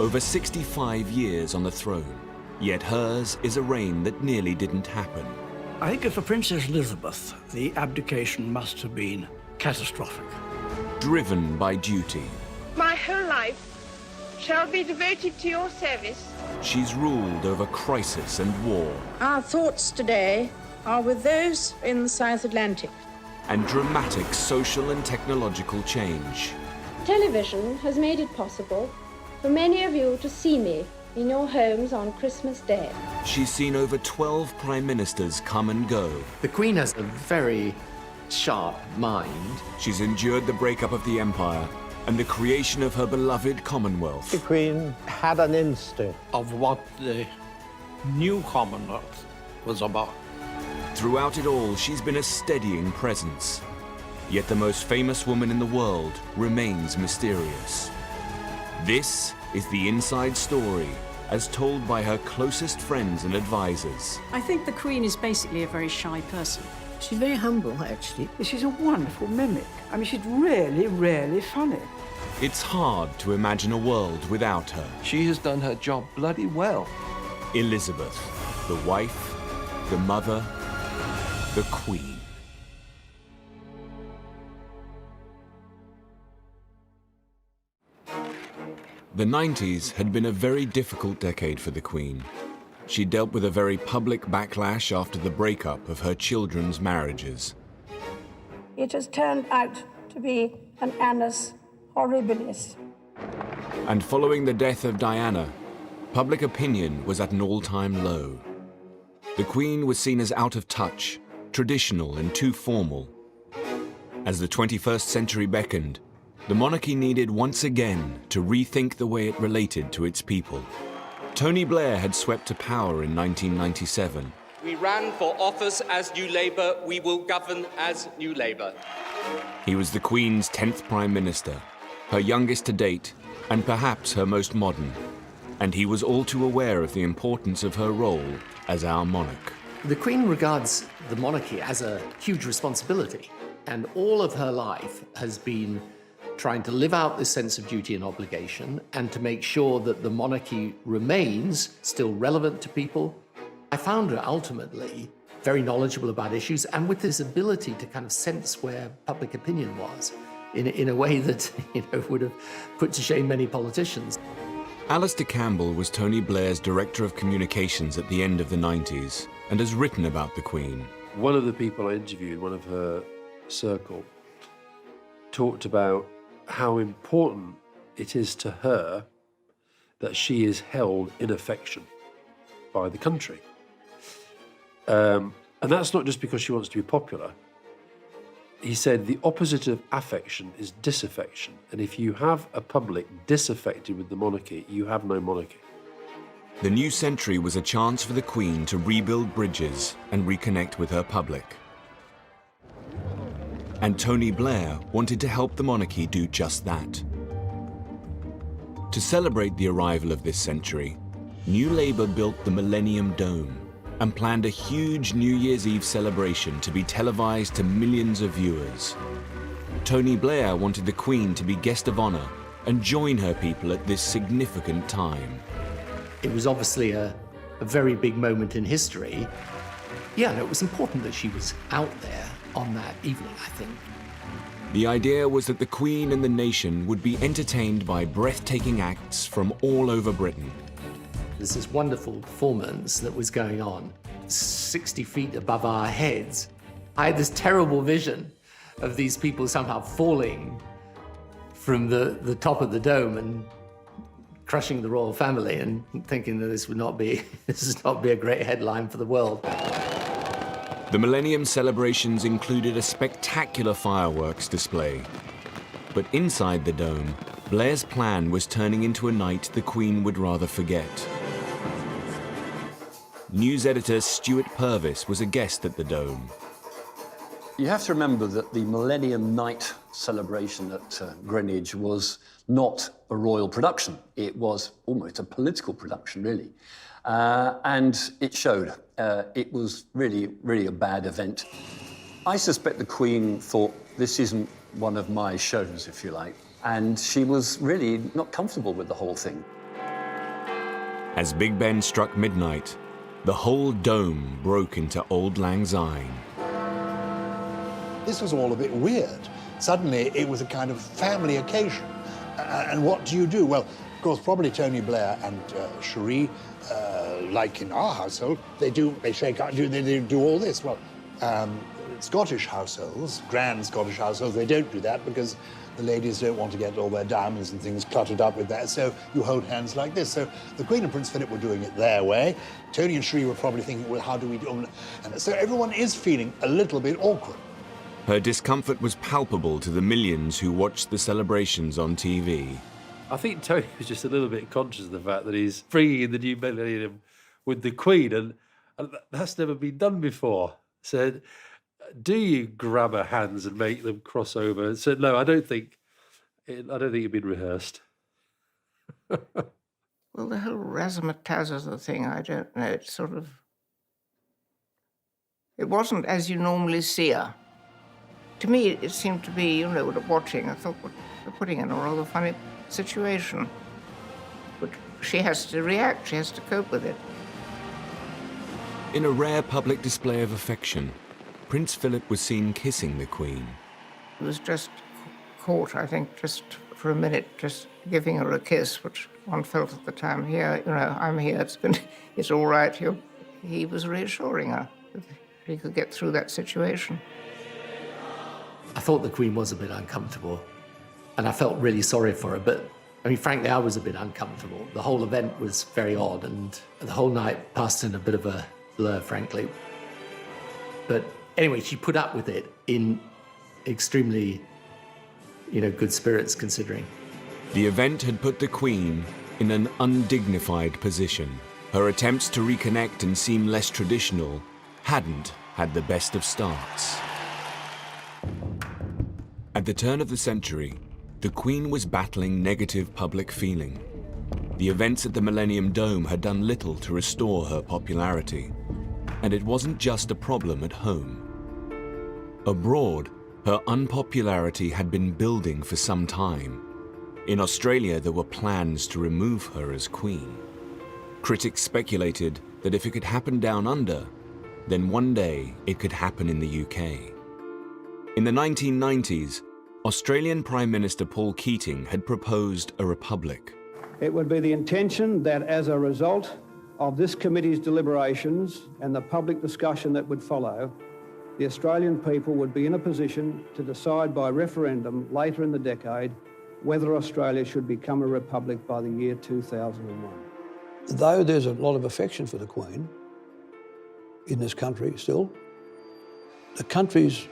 over 65 years on the throne, yet hers is a reign that nearly didn't happen. I think that for Princess Elizabeth, the abdication must have been catastrophic. Driven by duty, My whole life shall be devoted to your service. she's ruled over crisis and war Our thoughts today are with those in the South Atlantic. and dramatic social and technological change. Television has made it possible for many of you to see me in your homes on Christmas Day. She's seen over 12 prime ministers come and go. The Queen has a very sharp mind. She's endured the breakup of the empire and the creation of her beloved Commonwealth. The Queen had an instinct Of what the new Commonwealth was about. Throughout it all, she's been a steadying presence. Yet the most famous woman in the world remains mysterious. This is the inside story, as told by her closest friends and advisors. I think the Queen is basically a very shy person. She's very humble, actually. She's a wonderful mimic. I mean, she's really, really funny. It's hard to imagine a world without her. She has done her job bloody well. Elizabeth, the wife, the mother, the Queen. The 90s had been a very difficult decade for the Queen. She dealt with a very public backlash after the breakup of her children's marriages. It has turned out to be an annus horribilis. And following the death of Diana, public opinion was at an all-time low. The Queen was seen as out of touch, traditional and too formal. As the 21st century beckoned, the monarchy needed once again to rethink the way it related to its people. Tony Blair had swept to power in 1997. We ran for office as New Labour, we will govern as New Labour. He was the Queen's 10th Prime Minister, her youngest to date, and perhaps her most modern. And he was all too aware of the importance of her role as our monarch. The Queen regards the monarchy as a huge responsibility, and all of her life has been trying to live out this sense of duty and obligation and to make sure that the monarchy remains still relevant to people. I found her ultimately very knowledgeable about issues and with this ability to kind of sense where public opinion was in a way that would have put to shame many politicians. Alistair Campbell was Tony Blair's Director of Communications at the end of the 90s and has written about the Queen. One of the people I interviewed, one of her circle, talked about how important it is to her that she is held in affection by the country. And that's not just because she wants to be popular. He said the opposite of affection is disaffection. And if you have a public disaffected with the monarchy, you have no monarchy. The new century was a chance for the Queen to rebuild bridges and reconnect with her public. And Tony Blair wanted to help the monarchy do just that. To celebrate the arrival of this century, New Labour built the Millennium Dome and planned a huge New Year's Eve celebration to be televised to millions of viewers. Tony Blair wanted the Queen to be guest of honour and join her people at this significant time. It was obviously a very big moment in history. Yeah, and it was important that she was out there on that evening, I think. The idea was that the Queen and the nation would be entertained by breathtaking acts from all over Britain. There's this wonderful performance that was going on 60 feet above our heads. I had this terrible vision of these people somehow falling from the top of the dome and crushing the royal family, and thinking that this would not be a great headline for the world. The Millennium celebrations included a spectacular fireworks display. But inside the dome, Blair's plan was turning into a night the Queen would rather forget. News editor Stuart Purvis was a guest at the dome. You have to remember that the Millennium Night celebration at Greenwich was not a royal production. It was almost a political production, really. And it showed. It was really, really a bad event. I suspect the Queen thought, this isn't one of my shows, if you like. And she was really not comfortable with the whole thing. As Big Ben struck midnight, the whole dome broke into Auld Lang Syne. This was all a bit weird. Suddenly, it was a kind of family occasion. And what do you do? Well, of course, probably Tony Blair and Cherie, like in our household, they shake out, they do all this. Well, Scottish households, grand Scottish households, they don't do that because the ladies don't want to get all their diamonds and things cluttered up with that, so you hold hands like this. So the Queen and Prince Philip were doing it their way. Tony and Cherie were probably thinking, well, how do we do it? And so everyone is feeling a little bit awkward. Her discomfort was palpable to the millions who watched the celebrations on TV. I think Tony was just a little bit conscious of the fact that he's bringing in the new millennium with the Queen, and that's never been done before. So, do you grab her hands and make them cross over? And said, no, I don't think it'd been rehearsed. Well, the whole razzmatazz thing, I don't know. It's sort of, it wasn't as you normally see her. To me, it seemed to be, you know, watching. I thought, well, they're putting in a rather funny situation. But she has to react. She has to cope with it. In a rare public display of affection, Prince Philip was seen kissing the Queen. He was just caught, I think, just for a minute, just giving her a kiss, which one felt at the time, here, you know, I'm here, it's all right. He was reassuring her that he could get through that situation. I thought the Queen was a bit uncomfortable, and I felt really sorry for her, but I mean, frankly, I was a bit uncomfortable. The whole event was very odd, and the whole night passed in a bit of a blur, frankly. But anyway, she put up with it in extremely, good spirits, considering. The event had put the Queen in an undignified position. Her attempts to reconnect and seem less traditional hadn't had the best of starts. At the turn of the century, the Queen was battling negative public feeling. The events at the Millennium Dome had done little to restore her popularity. And it wasn't just a problem at home. Abroad, her unpopularity had been building for some time. In Australia, there were plans to remove her as Queen. Critics speculated that if it could happen down under, then one day it could happen in the UK. In the 1990s, Australian Prime Minister Paul Keating had proposed a republic. It would be the intention that as a result of this committee's deliberations and the public discussion that would follow, the Australian people would be in a position to decide by referendum later in the decade whether Australia should become a republic by the year 2001. Though there's a lot of affection for the Queen in this country still, the country's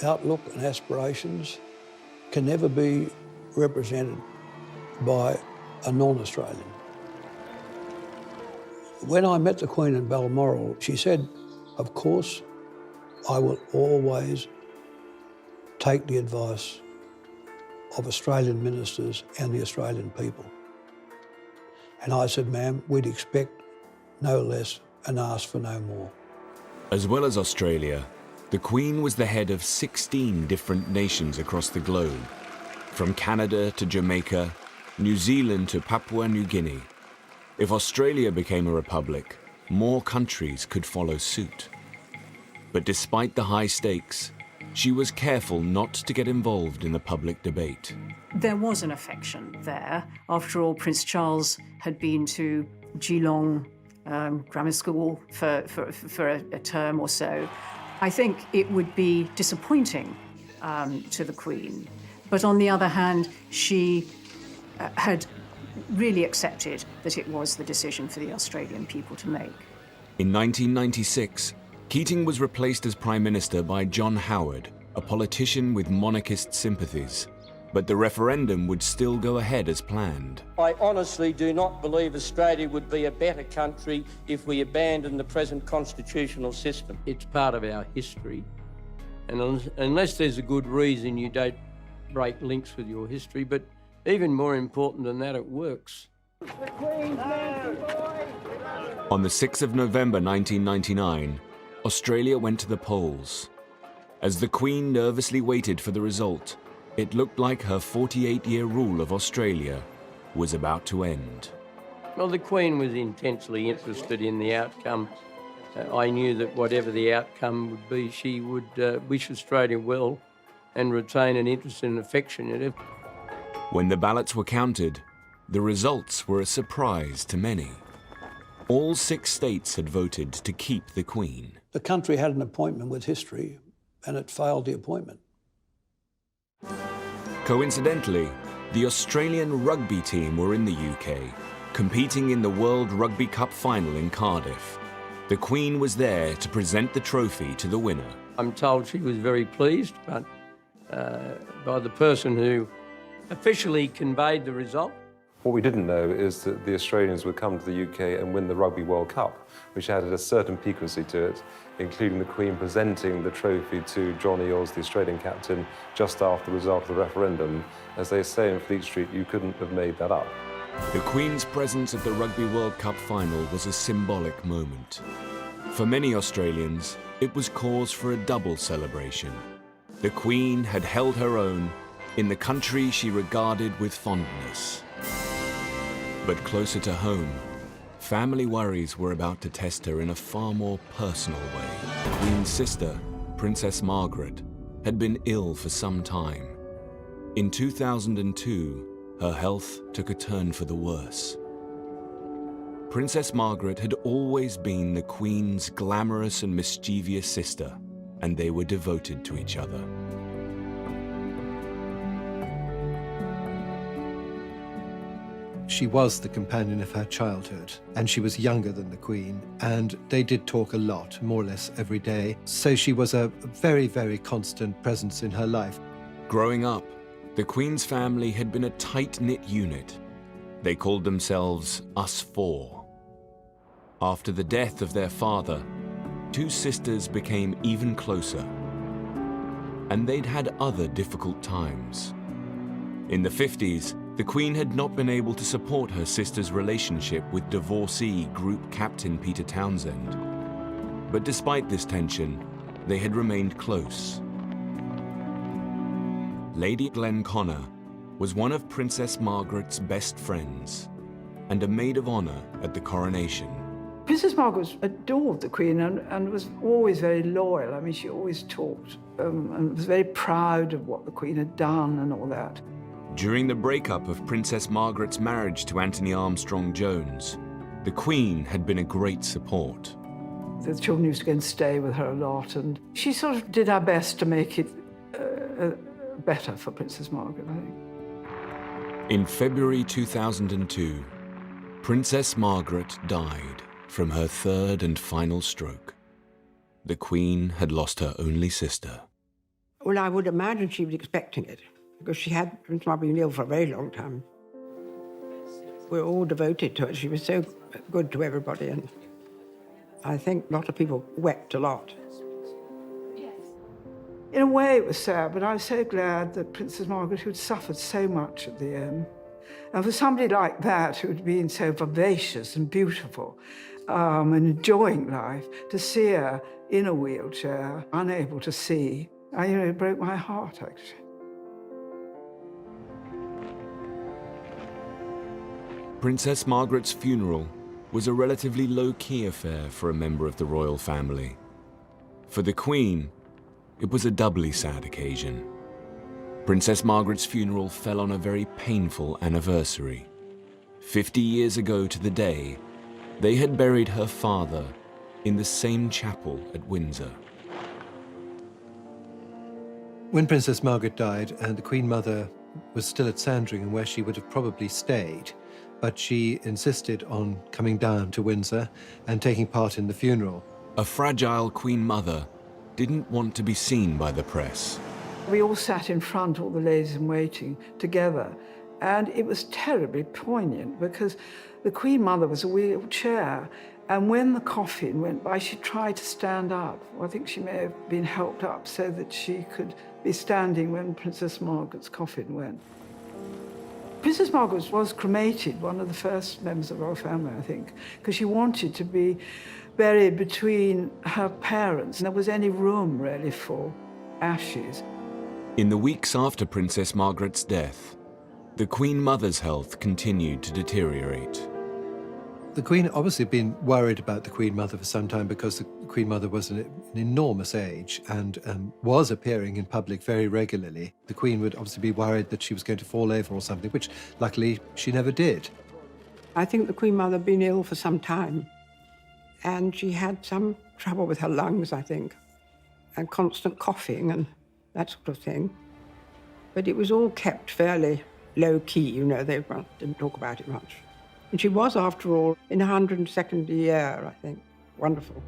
outlook and aspirations can never be represented by a non-Australian. When I met the Queen in Balmoral, she said, of course, I will always take the advice of Australian ministers and the Australian people. And I said, ma'am, we'd expect no less and ask for no more. As well as Australia, the Queen was the head of 16 different nations across the globe, from Canada to Jamaica, New Zealand to Papua New Guinea. If Australia became a republic, more countries could follow suit. But despite the high stakes, she was careful not to get involved in the public debate. There was an affection there. After all, Prince Charles had been to Geelong Grammar School for a term or so. I think it would be disappointing to the Queen. But on the other hand, she had really accepted that it was the decision for the Australian people to make. In 1996, Keating was replaced as Prime Minister by John Howard, a politician with monarchist sympathies. But the referendum would still go ahead as planned. I honestly do not believe Australia would be a better country if we abandoned the present constitutional system. It's part of our history. And unless there's a good reason, you don't break links with your history. But even more important than that, it works. On the 6th of November 1999, Australia went to the polls. As the Queen nervously waited for the result, it looked like her 48-year rule of Australia was about to end. Well, the Queen was intensely interested in the outcome. I knew that whatever the outcome would be, she would wish Australia well and retain an interest and affection in it. When the ballots were counted, the results were a surprise to many. All 6 states had voted to keep the Queen. The country had an appointment with history, and it failed the appointment. Coincidentally, the Australian rugby team were in the UK, competing in the World Rugby Cup final in Cardiff. The Queen was there to present the trophy to the winner. I'm told she was very pleased, but by the person who officially conveyed the result. What we didn't know is that the Australians would come to the UK and win the Rugby World Cup, which added a certain piquancy to it, including the Queen presenting the trophy to John Eales, the Australian captain, just after the result of the referendum. As they say in Fleet Street, you couldn't have made that up. The Queen's presence at the Rugby World Cup final was a symbolic moment. For many Australians, it was cause for a double celebration. The Queen had held her own in the country she regarded with fondness. But closer to home, family worries were about to test her in a far more personal way. The Queen's sister, Princess Margaret, had been ill for some time. In 2002, her health took a turn for the worse. Princess Margaret had always been the Queen's glamorous and mischievous sister, and they were devoted to each other. She was the companion of her childhood, and she was younger than the Queen, and they did talk a lot, more or less every day. So she was a very, very constant presence in her life. Growing up, the Queen's family had been a tight-knit unit. They called themselves Us Four. After the death of their father, 2 sisters became even closer. And they'd had other difficult times. In the 50s, the Queen had not been able to support her sister's relationship with divorcee group captain Peter Townsend. But despite this tension, they had remained close. Lady Glenconner was one of Princess Margaret's best friends and a maid of honor at the coronation. Princess Margaret adored the Queen and was always very loyal. I mean, she always talked and was very proud of what the Queen had done and all that. During the breakup of Princess Margaret's marriage to Anthony Armstrong-Jones, the Queen had been a great support. The children used to go and stay with her a lot, and she sort of did her best to make it better for Princess Margaret, I think. In February 2002, Princess Margaret died from her 3rd and final stroke. The Queen had lost her only sister. Well, I would imagine she was expecting it, because she had been ill for a very long time. We're all devoted to her. She was so good to everybody, and I think a lot of people wept a lot. In a way, it was sad, but I was so glad that Princess Margaret, who'd suffered so much at the end, and for somebody like that who'd been so vivacious and beautiful and enjoying life, to see her in a wheelchair, unable to see, it broke my heart, actually. Princess Margaret's funeral was a relatively low-key affair for a member of the royal family. For the Queen, it was a doubly sad occasion. Princess Margaret's funeral fell on a very painful anniversary. 50 years ago to the day, they had buried her father in the same chapel at Windsor. When Princess Margaret died and the Queen Mother was still at Sandringham, where she would have probably stayed, but she insisted on coming down to Windsor and taking part in the funeral. A fragile Queen Mother didn't want to be seen by the press. We all sat in front, all the ladies in waiting, together, and it was terribly poignant because the Queen Mother was a wheelchair, and when the coffin went by, she tried to stand up. I think she may have been helped up so that she could be standing when Princess Margaret's coffin went. Princess Margaret was cremated, one of the first members of our family, I think, because she wanted to be buried between her parents. There was any room, really, for ashes. In the weeks after Princess Margaret's death, the Queen Mother's health continued to deteriorate. The Queen obviously had been worried about the Queen Mother for some time because the Queen Mother was an enormous age and was appearing in public very regularly. The Queen would obviously be worried that she was going to fall over or something, which luckily she never did. I think the Queen Mother had been ill for some time, and she had some trouble with her lungs, I think, and constant coughing and that sort of thing. But it was all kept fairly low-key, you know, they didn't talk about it much. And she was, after all, in her 102nd year, I think. Wonderful.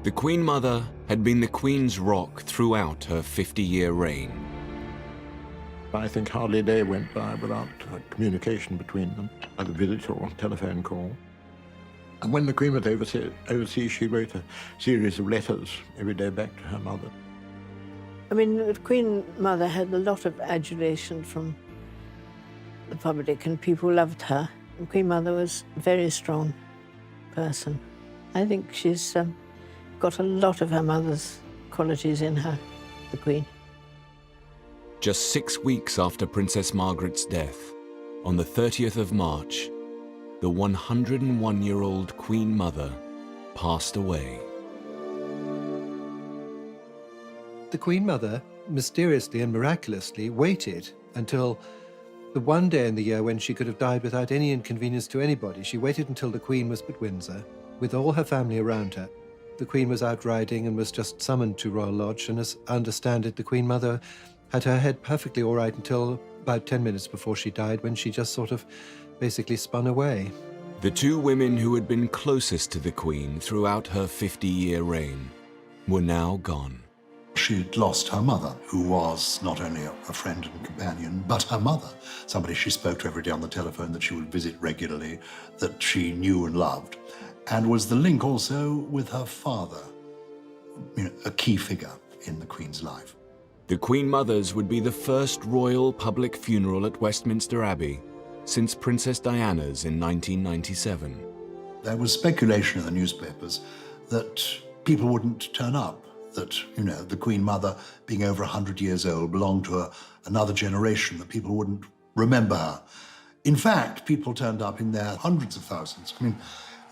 The Queen Mother had been the Queen's rock throughout her 50-year reign. I think hardly a day went by without communication between them, either visit or telephone call. And when the Queen was overseas, she wrote a series of letters every day back to her mother. I mean, the Queen Mother had a lot of adulation from the public, and people loved her. And Queen Mother was a very strong person. I think she's got a lot of her mother's qualities in her, the Queen. Just 6 weeks after Princess Margaret's death, on the 30th of March, the 101-year-old Queen Mother passed away. The Queen Mother mysteriously and miraculously waited until the one day in the year when she could have died without any inconvenience to anybody. She waited until the Queen was at Windsor, with all her family around her. The Queen was out riding and was just summoned to Royal Lodge, and as I understand it, the Queen Mother had her head perfectly all right until about 10 minutes before she died, when she just sort of basically spun away. The two women who had been closest to the Queen throughout her 50-year reign were now gone. She'd lost her mother, who was not only a friend and companion, but her mother, somebody she spoke to every day on the telephone, that she would visit regularly, that she knew and loved, and was the link also with her father, you know, a key figure in the Queen's life. The Queen Mother's would be the first royal public funeral at Westminster Abbey since Princess Diana's in 1997. There was speculation in the newspapers that people wouldn't turn up, that, you know, the Queen Mother, being over 100 years old, belonged to another generation, that people wouldn't remember her. In fact, people turned up in their hundreds of thousands. I mean,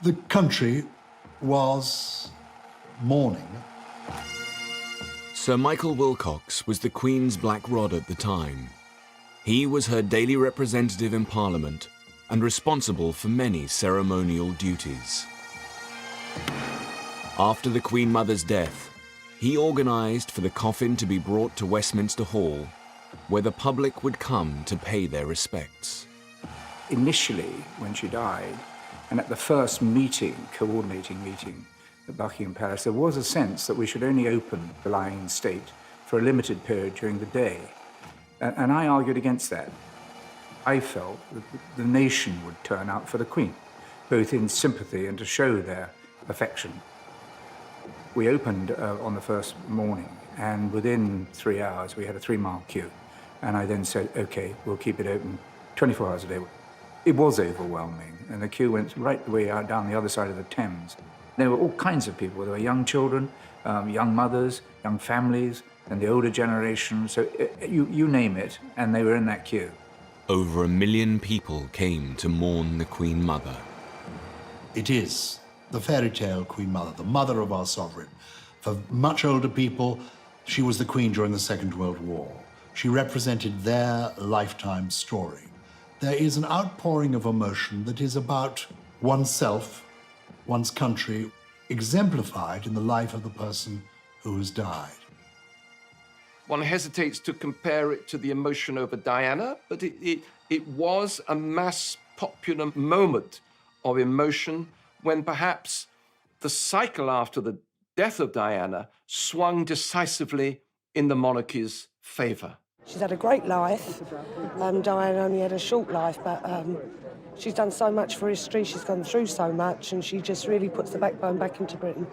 the country was mourning. Sir Michael Wilcox was the Queen's black rod at the time. He was her daily representative in Parliament and responsible for many ceremonial duties. After the Queen Mother's death, he organised for the coffin to be brought to Westminster Hall, where the public would come to pay their respects. Initially, when she died, and at the first meeting, coordinating meeting at Buckingham Palace, there was a sense that we should only open the lying in state for a limited period during the day. And I argued against that. I felt that the nation would turn out for the Queen, both in sympathy and to show their affection. We opened on the first morning, and within 3 hours, we had a 3-mile queue. And I then said, okay, we'll keep it open 24 hours a day. It was overwhelming, and the queue went right the way out down the other side of the Thames. There were all kinds of people. There were young children, young mothers, young families, and the older generation. So you name it, and they were in that queue. Over 1 million people came to mourn the Queen Mother. It is the fairy tale Queen Mother, the mother of our sovereign. For much older people, she was the Queen during the Second World War. She represented their lifetime story. There is an outpouring of emotion that is about oneself, one's country, exemplified in the life of the person who has died. One hesitates to compare it to the emotion over Diana, but it was a mass popular moment of emotion when perhaps the cycle after the death of Diana swung decisively in the monarchy's favour. She's had a great life. Diana only had a short life, but she's done so much for history, she's gone through so much, and she just really puts the backbone back into Britain.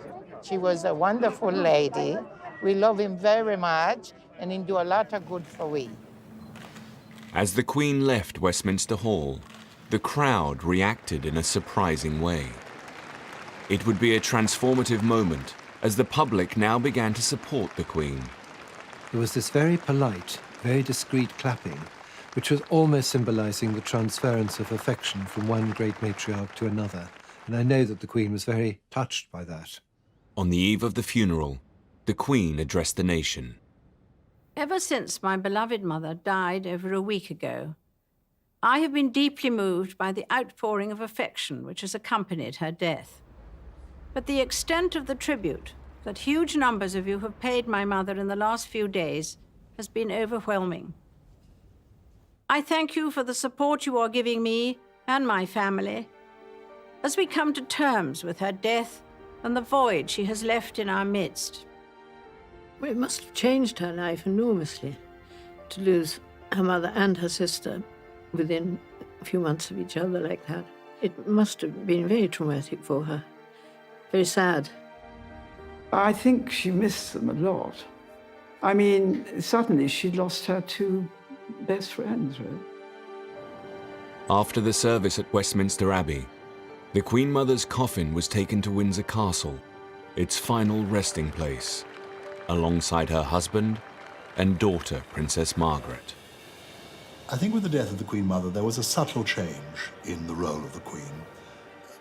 She was a wonderful lady. We love him very much, and he do a lot of good for we. As the Queen left Westminster Hall, the crowd reacted in a surprising way. It would be a transformative moment as the public now began to support the Queen. There was this very polite, very discreet clapping, which was almost symbolising the transference of affection from one great matriarch to another. And I know that the Queen was very touched by that. On the eve of the funeral, the Queen addressed the nation. Ever since my beloved mother died over a week ago, I have been deeply moved by the outpouring of affection which has accompanied her death. But the extent of the tribute that huge numbers of you have paid my mother in the last few days has been overwhelming. I thank you for the support you are giving me and my family as we come to terms with her death and the void she has left in our midst. Well, it must have changed her life enormously to lose her mother and her sister within a few months of each other like that. It must have been very traumatic for her, very sad. I think she missed them a lot. I mean, suddenly she'd lost her two best friends, really. After the service at Westminster Abbey, the Queen Mother's coffin was taken to Windsor Castle, its final resting place, alongside her husband and daughter, Princess Margaret. I think with the death of the Queen Mother, there was a subtle change in the role of the Queen.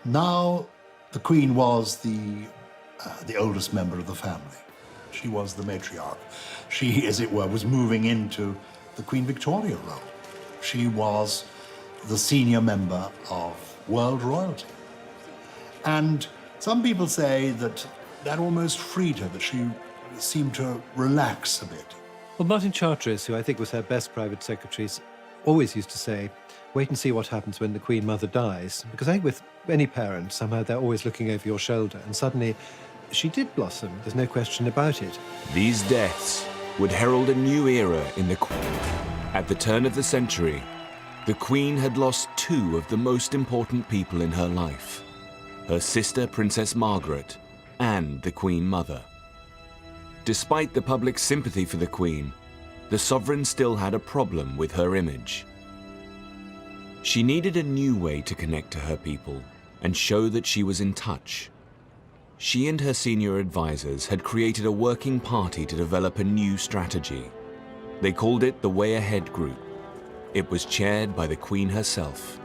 Now, the Queen was the oldest member of the family. She was the matriarch. She, as it were, was moving into the Queen Victoria role. She was the senior member of world royalty. And some people say that that almost freed her, that she seemed to relax a bit. Well, Martin Charteris, who I think was her best private secretary, always used to say, wait and see what happens when the Queen Mother dies. Because I think with any parent, somehow they're always looking over your shoulder. And suddenly, she did blossom. There's no question about it. These deaths would herald a new era in the Queen. At the turn of the century, the Queen had lost two of the most important people in her life. Her sister, Princess Margaret, and the Queen Mother. Despite the public sympathy for the Queen, the sovereign still had a problem with her image. She needed a new way to connect to her people and show that she was in touch. She and her senior advisors had created a working party to develop a new strategy. They called it the Way Ahead Group. It was chaired by the Queen herself.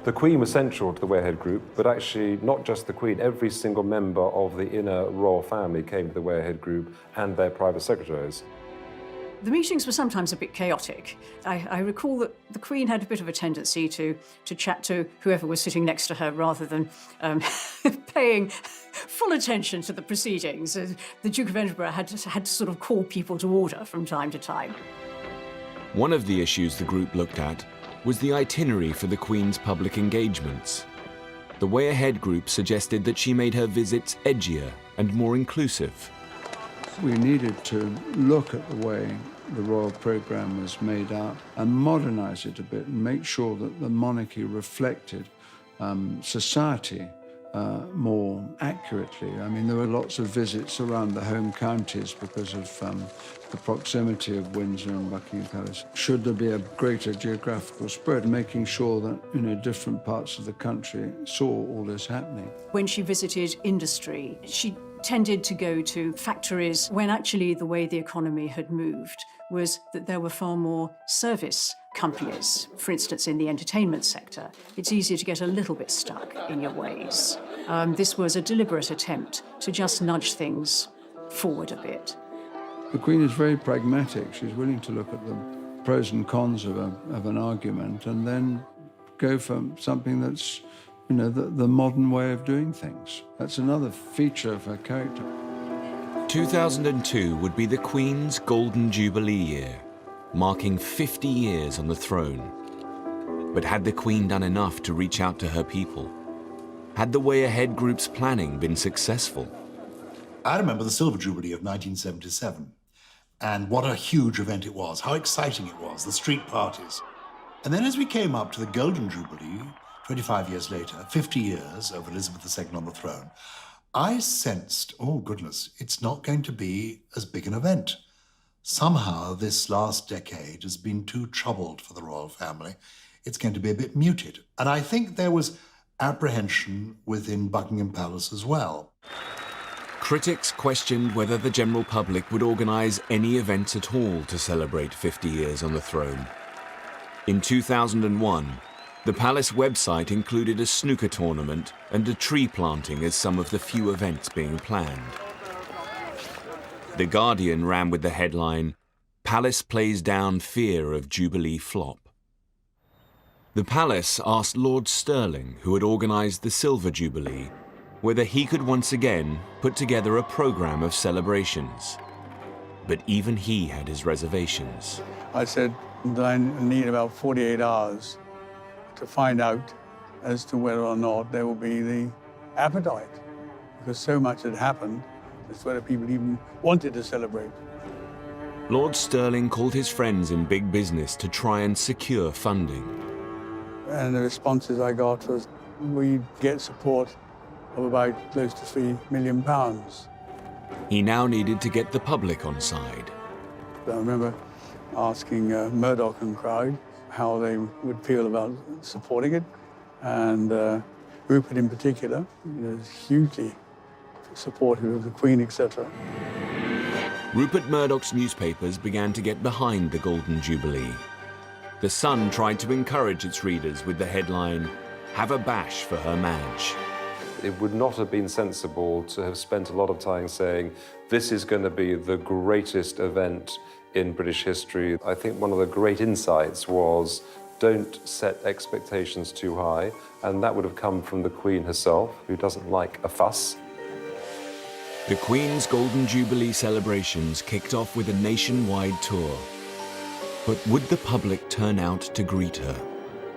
The Queen was central to the Way Ahead Group, but actually not just the Queen. Every single member of the inner royal family came to the Way Ahead Group and their private secretaries. The meetings were sometimes a bit chaotic. I recall that the Queen had a bit of a tendency to chat to whoever was sitting next to her rather than paying full attention to the proceedings. The Duke of Edinburgh had to sort of call people to order from time to time. One of the issues the group looked at was the itinerary for the Queen's public engagements. The Way Ahead Group suggested that she made her visits edgier and more inclusive. We needed to look at the way the royal programme was made up and modernise it a bit and make sure that the monarchy reflected society more accurately. I mean, there were lots of visits around the home counties because of the proximity of Windsor and Buckingham Palace. Should there be a greater geographical spread, making sure that, different parts of the country saw all this happening. When she visited industry, she tended to go to factories when actually the way the economy had moved was that there were far more service companies. For instance, in the entertainment sector, it's easier to get a little bit stuck in your ways. This was a deliberate attempt to just nudge things forward a bit. The Queen is very pragmatic. She's willing to look at the pros and cons of an argument and then go for something that's, the modern way of doing things. That's another feature of her character. 2002 would be the Queen's Golden Jubilee year, marking 50 years on the throne. But had the Queen done enough to reach out to her people? Had the Way Ahead Group's planning been successful? I remember the Silver Jubilee of 1977, and what a huge event it was, how exciting it was, the street parties. And then as we came up to the Golden Jubilee, 25 years later, 50 years of Elizabeth II on the throne, I sensed, oh goodness, it's not going to be as big an event. Somehow this last decade has been too troubled for the royal family. It's going to be a bit muted. And I think there was apprehension within Buckingham Palace as well. Critics questioned whether the general public would organise any events at all to celebrate 50 years on the throne. In 2001, the palace website included a snooker tournament and a tree planting as some of the few events being planned. The Guardian ran with the headline, "Palace plays down fear of Jubilee flop." The palace asked Lord Stirling, who had organised the Silver Jubilee, whether he could once again put together a programme of celebrations. But even he had his reservations. I said that I need about 48 hours to find out as to whether or not there will be the appetite, because so much had happened as to whether people even wanted to celebrate. Lord Stirling called his friends in big business to try and secure funding. And the responses I got was, we'd get support of about close to £3 million. He now needed to get the public on side. I remember asking Murdoch and crowd how they would feel about supporting it, and Rupert in particular was hugely supportive of the Queen, etc. Rupert Murdoch's newspapers began to get behind the Golden Jubilee. The Sun tried to encourage its readers with the headline, "Have a bash for Her Madge." It would not have been sensible to have spent a lot of time saying, this is going to be the greatest event in British history. I think one of the great insights was, don't set expectations too high, and that would have come from the Queen herself, who doesn't like a fuss. The Queen's Golden Jubilee celebrations kicked off with a nationwide tour. But would the public turn out to greet her?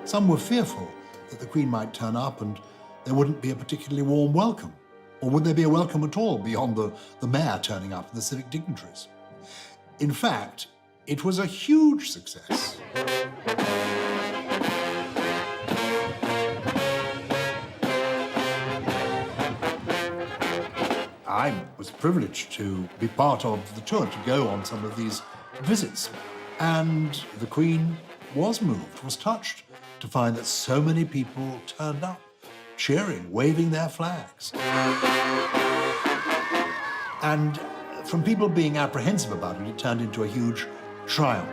Some were fearful that the Queen might turn up and there wouldn't be a particularly warm welcome. Or would there be a welcome at all beyond the mayor turning up and the civic dignitaries? In fact, it was a huge success. I was privileged to be part of the tour, to go on some of these visits. And the Queen was moved, was touched to find that so many people turned up, cheering, waving their flags. And from people being apprehensive about it, it turned into a huge triumph.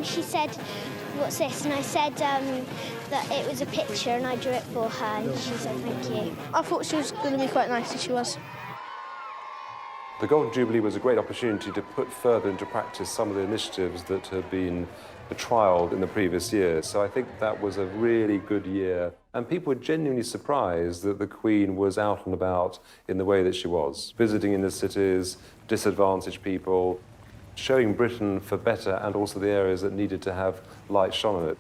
She said, "What's this?" And I said that it was a picture and I drew it for her, and she said thank you. I thought she was going to be quite nice, as she was. The Golden Jubilee was a great opportunity to put further into practice some of the initiatives that had been trialled in the previous year. So I think that was a really good year. And people were genuinely surprised that the Queen was out and about in the way that she was, visiting inner cities, disadvantaged people, showing Britain for better and also the areas that needed to have light shone on it.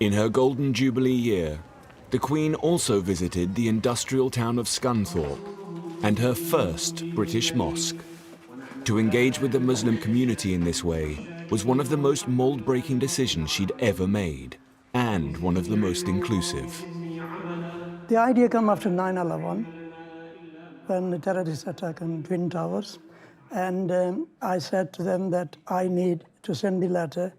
In her Golden Jubilee year, the Queen also visited the industrial town of Scunthorpe and her first British mosque. To engage with the Muslim community in this way was one of the most mould-breaking decisions she'd ever made, and one of the most inclusive. The idea came after 9/11, when the terrorist attack on Twin Towers. And I said to them that I need to send the letter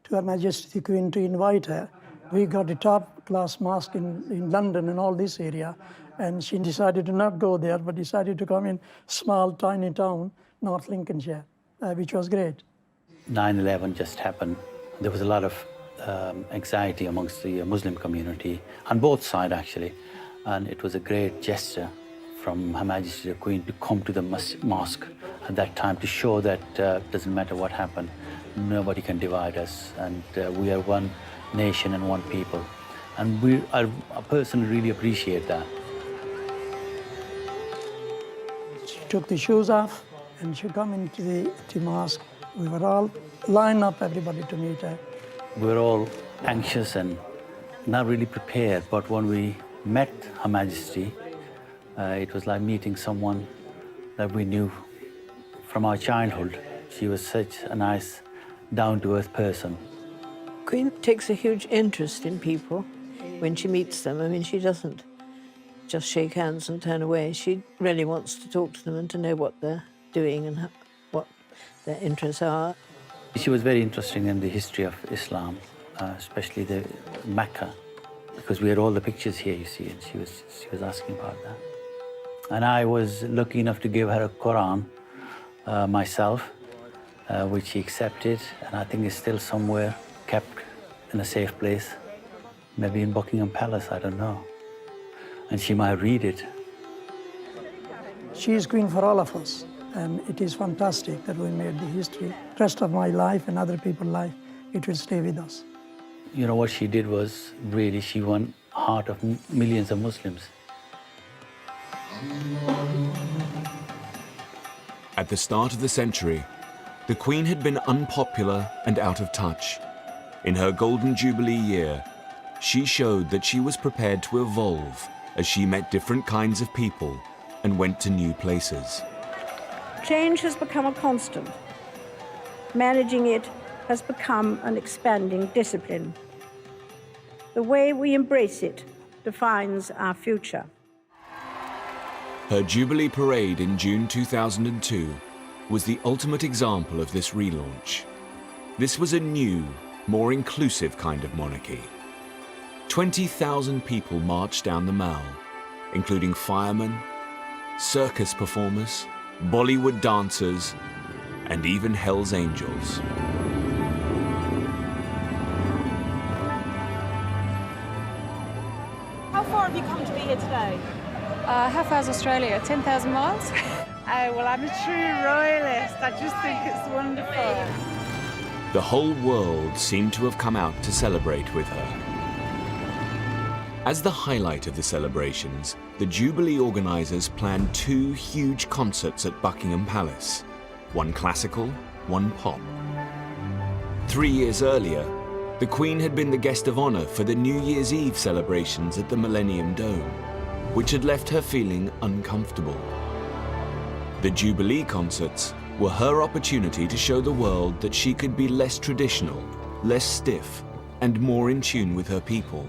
to Her Majesty the Queen to invite her. We got a top-class mosque in London and all this area, and she decided to not go there, but decided to come in small, tiny town, North Lincolnshire, which was great. 9/11 just happened. There was a lot of anxiety amongst the Muslim community, on both sides actually, and it was a great gesture from Her Majesty the Queen to come to the mosque at that time to show that doesn't matter what happened, nobody can divide us, and we are one nation and one people. And I personally really appreciate that. She took the shoes off and she came into the mosque. We were all lined up, everybody, to meet her. We were all anxious and not really prepared, but when we met Her Majesty, it was like meeting someone that we knew from our childhood. She was such a nice, down-to-earth person. Queen takes a huge interest in people when she meets them. I mean, she doesn't just shake hands and turn away. She really wants to talk to them and to know what they're doing and what their interests are. She was very interested in the history of Islam, especially the Mecca because we had all the pictures here, you see, and she was asking about that. And I was lucky enough to give her a Quran myself, which she accepted, and I think it's still somewhere kept in a safe place, maybe in Buckingham Palace, I don't know. And she might read it. She is queen for all of us, and it is fantastic that we made the history. Rest of my life and other people's life, it will stay with us. You know, what she did was really, she won the heart of millions of Muslims. At the start of the century, the Queen had been unpopular and out of touch. In her Golden Jubilee year, she showed that she was prepared to evolve as she met different kinds of people and went to new places. Change has become a constant. Managing it has become an expanding discipline. The way we embrace it defines our future. Her Jubilee Parade in June 2002 was the ultimate example of this relaunch. This was a new, more inclusive kind of monarchy. 20,000 people marched down the Mall, including firemen, circus performers, Bollywood dancers, and even Hell's Angels. How far have you come to be here today? How far is Australia? 10,000 miles? Oh, well, I'm a true royalist. I just think it's wonderful. The whole world seemed to have come out to celebrate with her. As the highlight of the celebrations, the Jubilee organisers planned 2 huge concerts at Buckingham Palace, one classical, one pop. 3 years earlier, the Queen had been the guest of honour for the New Year's Eve celebrations at the Millennium Dome, which had left her feeling uncomfortable. The Jubilee concerts were her opportunity to show the world that she could be less traditional, less stiff, and more in tune with her people.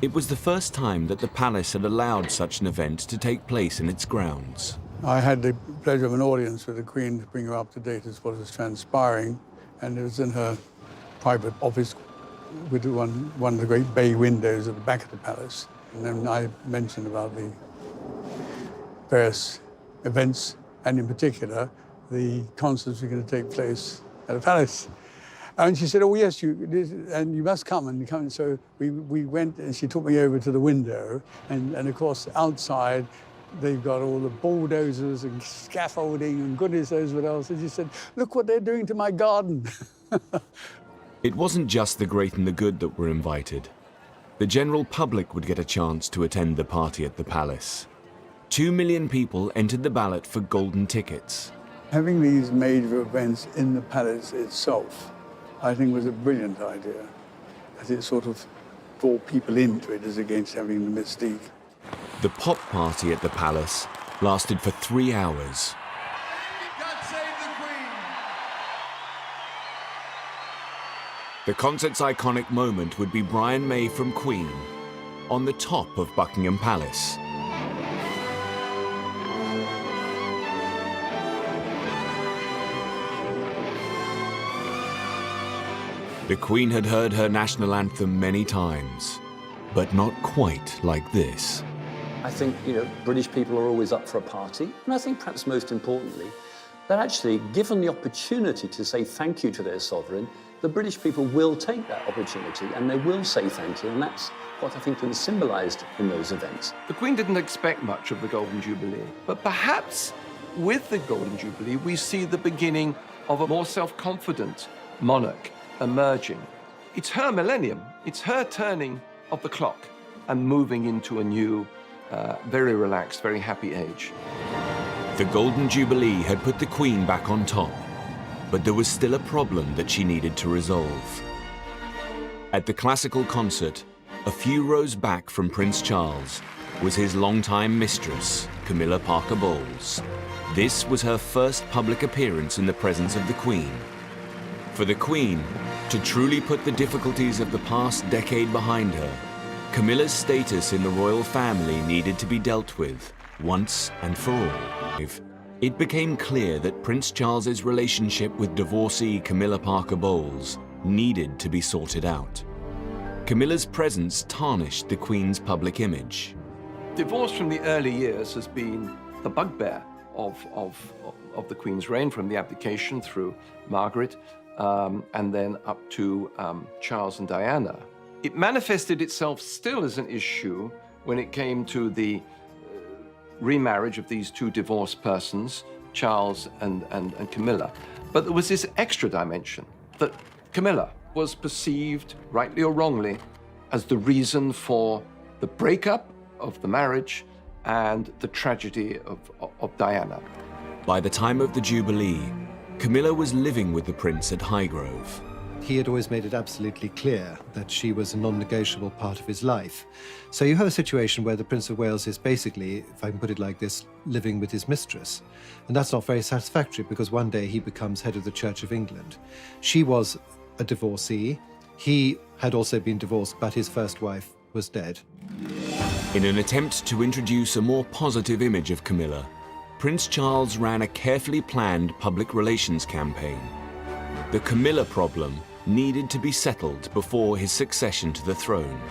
It was the first time that the palace had allowed such an event to take place in its grounds. I had the pleasure of an audience with the Queen to bring her up to date as what was transpiring, and it was in her private office with one of the great bay windows at the back of the palace. And then I mentioned about the various events, and in particular, the concerts were going to take place at the palace. And she said, oh, yes, you must come. And come. So we went, and she took me over to the window. And of course, outside, they've got all the bulldozers and scaffolding and goodness knows what else. And she said, look what they're doing to my garden. It wasn't just the great and the good that were invited. The general public would get a chance to attend the party at the palace. 2 million people entered the ballot for golden tickets. Having these major events in the palace itself, I think, was a brilliant idea, as it sort of brought people into it as against having the mystique. The pop party at the palace lasted for 3 hours. The concert's iconic moment would be Brian May from Queen on the top of Buckingham Palace. The Queen had heard her national anthem many times, but not quite like this. I think, British people are always up for a party, and I think perhaps most importantly, that actually, given the opportunity to say thank you to their sovereign, the British people will take that opportunity and they will say thank you, and that's what I think was symbolised in those events. The Queen didn't expect much of the Golden Jubilee, but perhaps with the Golden Jubilee, we see the beginning of a more self-confident monarch emerging. It's her millennium. It's her turning of the clock and moving into a new, very relaxed, very happy age. The Golden Jubilee had put the Queen back on top, but there was still a problem that she needed to resolve. At the classical concert, a few rows back from Prince Charles, was his longtime mistress, Camilla Parker Bowles. This was her first public appearance in the presence of the Queen. For the Queen to truly put the difficulties of the past decade behind her, Camilla's status in the royal family needed to be dealt with once and for all. It became clear that Prince Charles's relationship with divorcee Camilla Parker Bowles needed to be sorted out. Camilla's presence tarnished the Queen's public image. Divorce from the early years has been the bugbear of the Queen's reign, from the abdication through Margaret and then up to Charles and Diana. It manifested itself still as an issue when it came to the remarriage of these two divorced persons, Charles and Camilla. But there was this extra dimension that Camilla was perceived, rightly or wrongly, as the reason for the breakup of the marriage and the tragedy of Diana. By the time of the Jubilee, Camilla was living with the prince at Highgrove. He had always made it absolutely clear that she was a non-negotiable part of his life. So you have a situation where the Prince of Wales is basically, if I can put it like this, living with his mistress. And that's not very satisfactory, because one day he becomes head of the Church of England. She was a divorcee. He had also been divorced, but his first wife was dead. In an attempt to introduce a more positive image of Camilla, Prince Charles ran a carefully planned public relations campaign. The Camilla problem needed to be settled before his succession to the throne.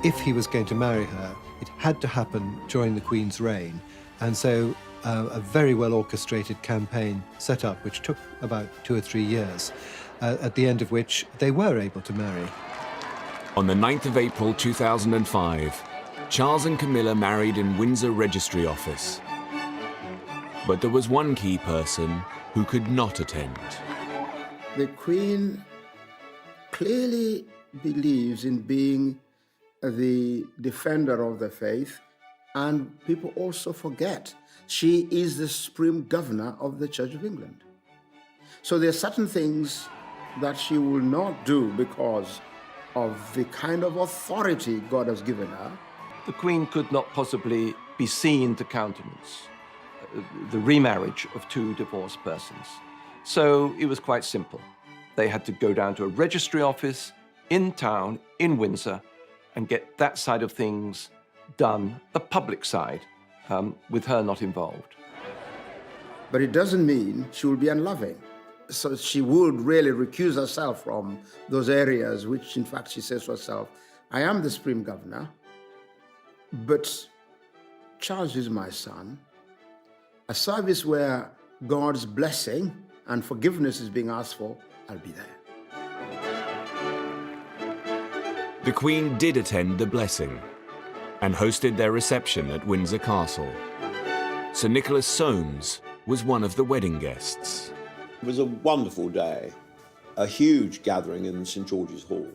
If he was going to marry her, it had to happen during the Queen's reign. And so a very well orchestrated campaign set up, which took about 2 or 3 years, at the end of which they were able to marry. On the 9th of April 2005, Charles and Camilla married in Windsor Registry Office. But there was one key person who could not attend. The Queen clearly believes in being the defender of the faith, and people also forget she is the supreme governor of the Church of England. So there are certain things that she will not do because of the kind of authority God has given her. The Queen could not possibly be seen to countenance the remarriage of two divorced persons. So it was quite simple. They had to go down to a registry office in town, in Windsor, and get that side of things done, the public side, with her not involved. But it doesn't mean she will be unloving. So she would really recuse herself from those areas, which in fact she says to herself, I am the supreme governor, but Charles is my son. A service where God's blessing and forgiveness is being asked for, I'll be there. The Queen did attend the blessing and hosted their reception at Windsor Castle. Sir Nicholas Soames was one of the wedding guests. It was a wonderful day, a huge gathering in St. George's Hall.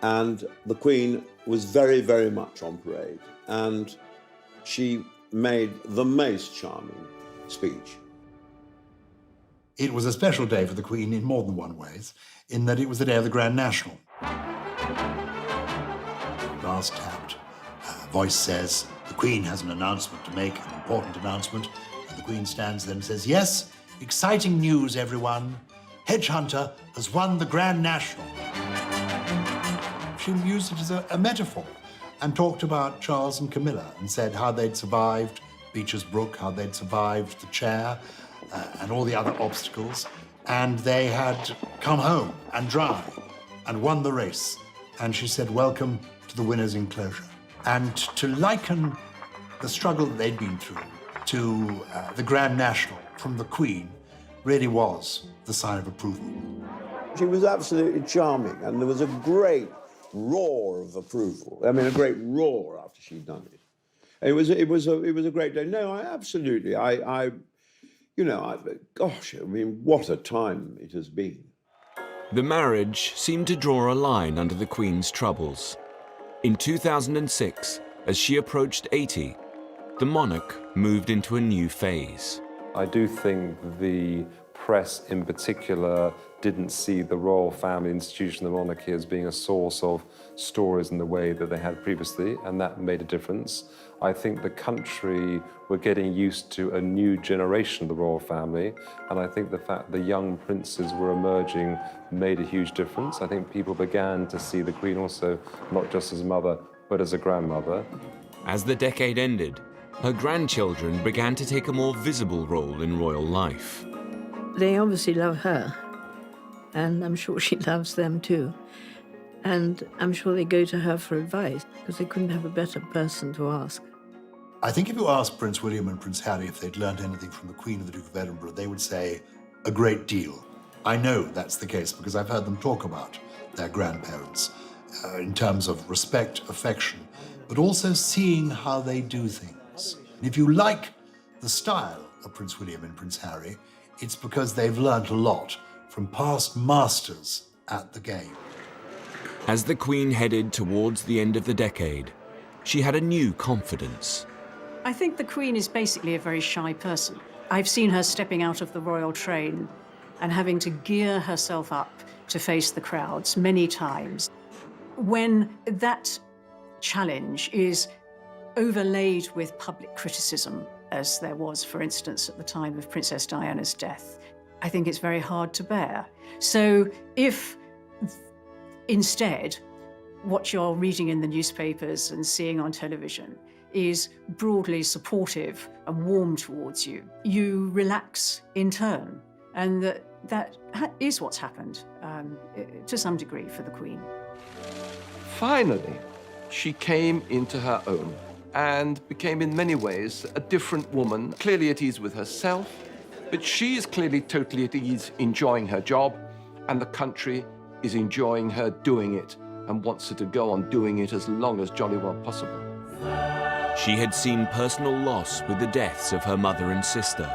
And the Queen was very, very much on parade. And she made the most charming speech. It was a special day for the Queen in more than one ways, in that it was the day of the Grand National. Brass tapped. Voice says, the Queen has an announcement to make, an important announcement. And the Queen stands there and says, yes, exciting news, everyone. Hedgehunter has won the Grand National. She used it as a metaphor and talked about Charles and Camilla and said how they'd survived Beecher's Brook, how they'd survived the chair and all the other obstacles. And they had come home and dry and won the race. And she said, welcome to the winner's enclosure. And to liken the struggle that they'd been through to the Grand National from the Queen really was the sign of approval. She was absolutely charming, and there was a great roar of approval. I mean, a great roar after she'd done it. It was a great day. No, gosh, I mean, what a time it has been. The marriage seemed to draw a line under the Queen's troubles. In 2006, as she approached 80, the monarch moved into a new phase. I do think the press in particular didn't see the royal family institution, the monarchy, as being a source of stories in the way that they had previously, and that made a difference. I think the country were getting used to a new generation of the royal family, and I think the fact the young princes were emerging made a huge difference. I think people began to see the Queen also not just as a mother, but as a grandmother. As the decade ended, her grandchildren began to take a more visible role in royal life. They obviously love her, and I'm sure she loves them too. And I'm sure they go to her for advice, because they couldn't have a better person to ask. I think if you asked Prince William and Prince Harry if they'd learned anything from the Queen or the Duke of Edinburgh, they would say a great deal. I know that's the case because I've heard them talk about their grandparents in terms of respect, affection, but also seeing how they do things. And if you like the style of Prince William and Prince Harry, it's because they've learnt a lot from past masters at the game. As the Queen headed towards the end of the decade, she had a new confidence. I think the Queen is basically a very shy person. I've seen her stepping out of the royal train and having to gear herself up to face the crowds many times. When that challenge is overlaid with public criticism, as there was, for instance, at the time of Princess Diana's death, I think it's very hard to bear. So if instead what you're reading in the newspapers and seeing on television is broadly supportive and warm towards you, you relax in turn. And that is what's happened to some degree for the Queen. Finally, she came into her own and became in many ways a different woman, clearly at ease with herself, but she is clearly totally at ease enjoying her job, and the country is enjoying her doing it and wants her to go on doing it as long as jolly well possible. She had seen personal loss with the deaths of her mother and sister.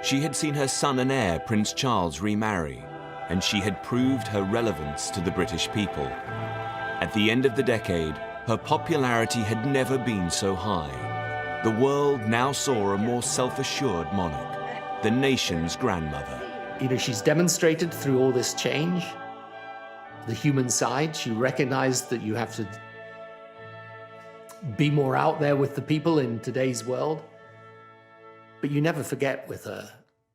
She had seen her son and heir, Prince Charles, remarry, and she had proved her relevance to the British people. At the end of the decade, her popularity had never been so high. The world now saw a more self-assured monarch, the nation's grandmother. You know, she's demonstrated through all this change the human side. She recognized that you have to be more out there with the people in today's world. But you never forget with her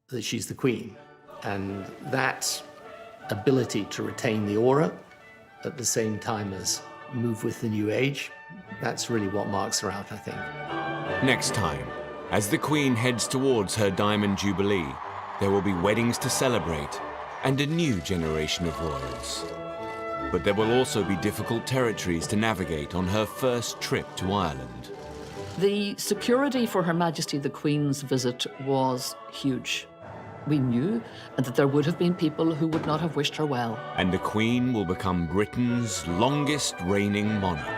that she's the Queen. And that ability to retain the aura at the same time as move with the new age, that's really what marks her out, I think. Next time, as the Queen heads towards her Diamond Jubilee, there will be weddings to celebrate and a new generation of royals. But there will also be difficult territories to navigate on her first trip to Ireland. The security for Her Majesty the Queen's visit was huge. We knew that there would have been people who would not have wished her well. And the Queen will become Britain's longest reigning monarch.